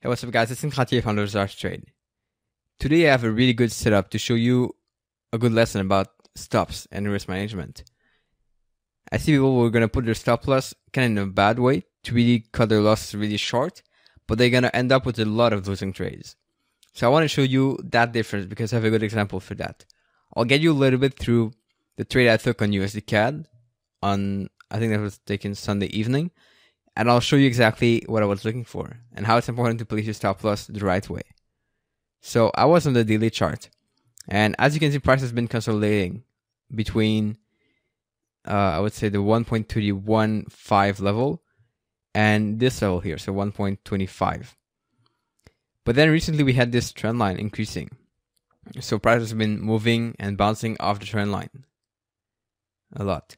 Hey, what's up guys, it's Nkatier, founder of Zarch Trade. Today I have a really good setup to show you a good lesson about stops and risk management. I see people who are going to put their stop loss kind of in a bad way to really cut their losses really short, but they're going to end up with a lot of losing trades. So I want to show you that difference because I have a good example for that. I'll get you a little bit through the trade I took on USD CAD on, I think that was taken Sunday evening. And I'll show you exactly what I was looking for and how it's important to place your stop loss the right way. So I was on the daily chart. And as you can see, price has been consolidating between, I would say the 1.315 level and this level here, so 1.25. But then recently we had this trend line increasing. So price has been moving and bouncing off the trend line a lot.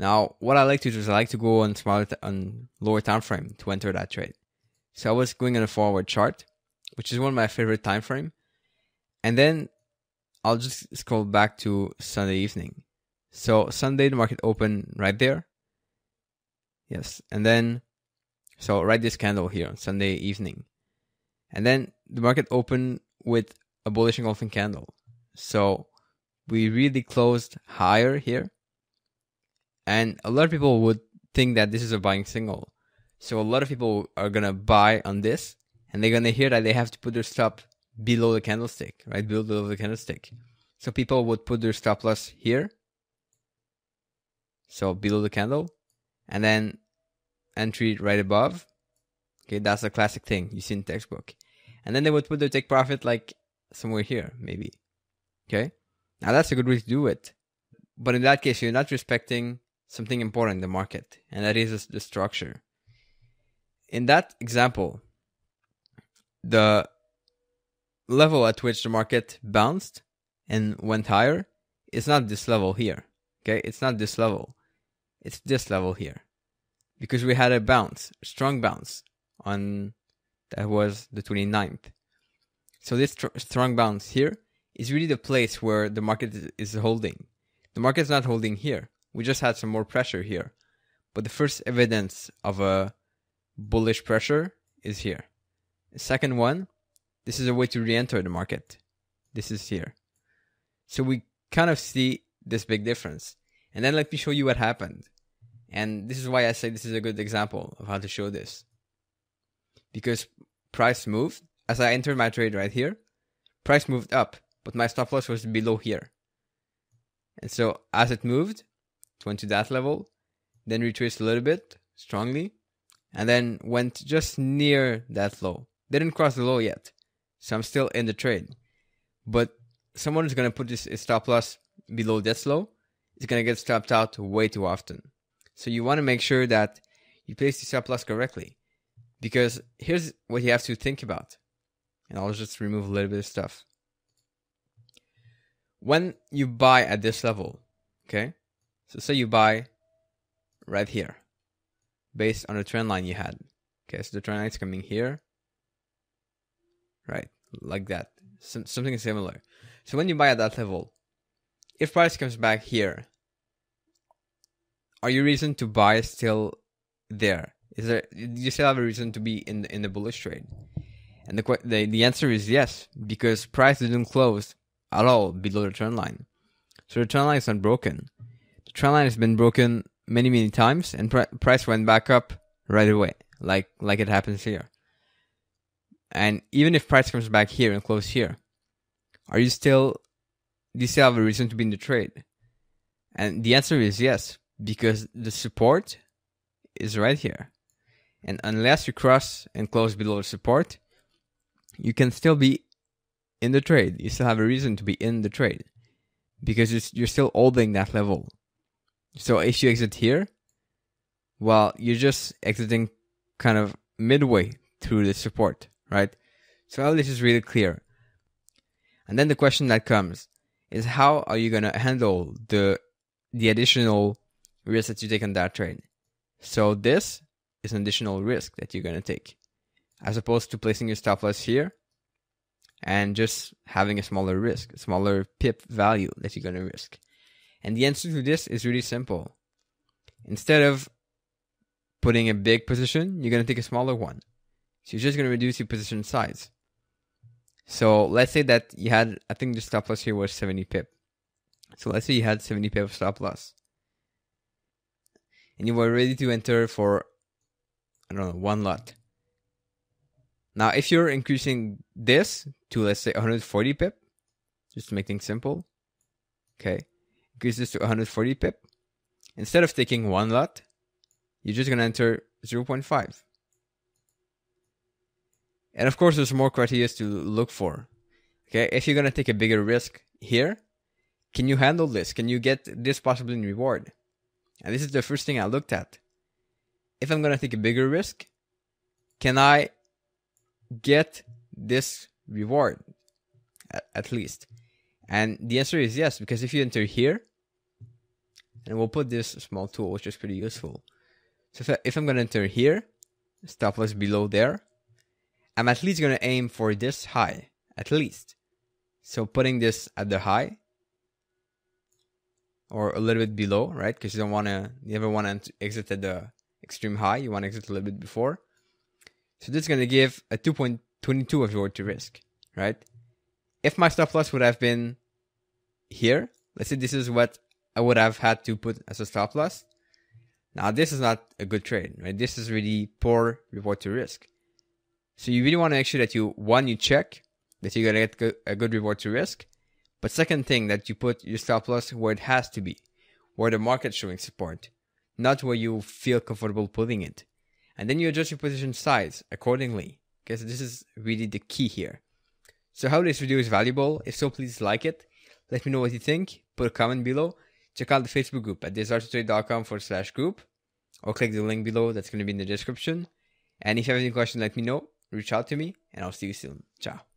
Now, what I like to do is I like to go on lower time frame to enter that trade. So I was going on a forward chart, which is one of my favorite time frame. And then I'll just scroll back to Sunday evening. So Sunday, the market opened right there. Yes. And then, so write this candle here on Sunday evening. And then the market opened with a bullish engulfing candle. So we really closed higher here. And a lot of people would think that this is a buying signal. So a lot of people are going to buy on this. And they're going to hear that they have to put their stop below the candlestick, right? Below the candlestick. So people would put their stop loss here. So below the candle. And then entry right above. Okay, that's a classic thing you see in textbook. And then they would put their take profit like somewhere here, maybe. Okay? Now that's a good way to do it. But in that case, you're not respecting something important in the market, and that is the structure. In that example, the level at which the market bounced and went higher is not this level here. Okay, it's not this level. It's this level here. Because we had a bounce, a strong bounce on, that was the 29th. So this strong bounce here is really the place where the market is holding. The market's not holding here. We just had some more pressure here. But the first evidence of a bullish pressure is here. The second one, this is a way to re-enter the market. This is here. So we kind of see this big difference. And then let me show you what happened. And this is why I say this is a good example of how to show this. Because price moved. As I entered my trade right here, price moved up. But my stop loss was below here. And so as it moved, it went to that level, then retraced a little bit strongly, and then went just near that low. Didn't cross the low yet, so I'm still in the trade. But someone is going to put this stop loss below this low, is going to get stopped out way too often. So you want to make sure that you place the stop loss correctly. Because here's what you have to think about. And I'll just remove a little bit of stuff. When you buy at this level, okay? So say you buy right here, based on the trend line you had. Okay, so the trend line is coming here, right? Like that, something similar. So when you buy at that level, if price comes back here, are your reason to buy still there? Do you still have a reason to be in the bullish trade? And the answer is yes, because price didn't close at all below the trend line. So the trend line is not broken. The trend line has been broken many times, and price went back up right away, like it happens here. And even if price comes back here and close here, do you still have a reason to be in the trade? And the answer is yes, because the support is right here. And unless you cross and close below the support, you can still be in the trade. You still have a reason to be in the trade because you're still holding that level. So if you exit here, well, you're just exiting kind of midway through the support, right? So all this is really clear. And then the question that comes is, how are you going to handle the additional risk that you take on that trade? So this is an additional risk that you're going to take, as opposed to placing your stop loss here and just having a smaller risk, a smaller pip value that you're going to risk. And the answer to this is really simple. Instead of putting a big position, you're going to take a smaller one. So you're just going to reduce your position size. So let's say that you had, I think the stop loss here was 70 pip. So let's say you had 70 pip of stop loss. And you were ready to enter for, I don't know, one lot. Now, if you're increasing this to, let's say, 140 pip, just to make things simple, okay, increase this to 140 pip. Instead of taking one lot, you're just going to enter 0.5. And of course, there's more criteria to look for. Okay, if you're going to take a bigger risk here, can you handle this? Can you get this possibly in reward? And this is the first thing I looked at. If I'm going to take a bigger risk, can I get this reward at least? And the answer is yes, because if you enter here, and we'll put this small tool, which is pretty useful. So if I'm going to enter here, stop loss below there, I'm at least going to aim for this high, at least. So putting this at the high, or a little bit below, right? Because you never want to exit at the extreme high. You want to exit a little bit before. So this is going to give a 2.22 of reward to risk, right? If my stop loss would have been here, let's say this is what I would have had to put as a stop loss. Now this is not a good trade, right? This is really poor reward to risk. So you really want to make sure that you check that you're going to get a good reward to risk. But second thing, that you put your stop loss where it has to be, where the market's showing support, not where you feel comfortable putting it. And then you adjust your position size accordingly, because this is really the key here. So I hope this video is valuable. If so, please like it. Let me know what you think. Put a comment below. Check out the Facebook group at desire2trade.com/group, or click the link below that's going to be in the description. And if you have any questions, let me know. Reach out to me, and I'll see you soon. Ciao.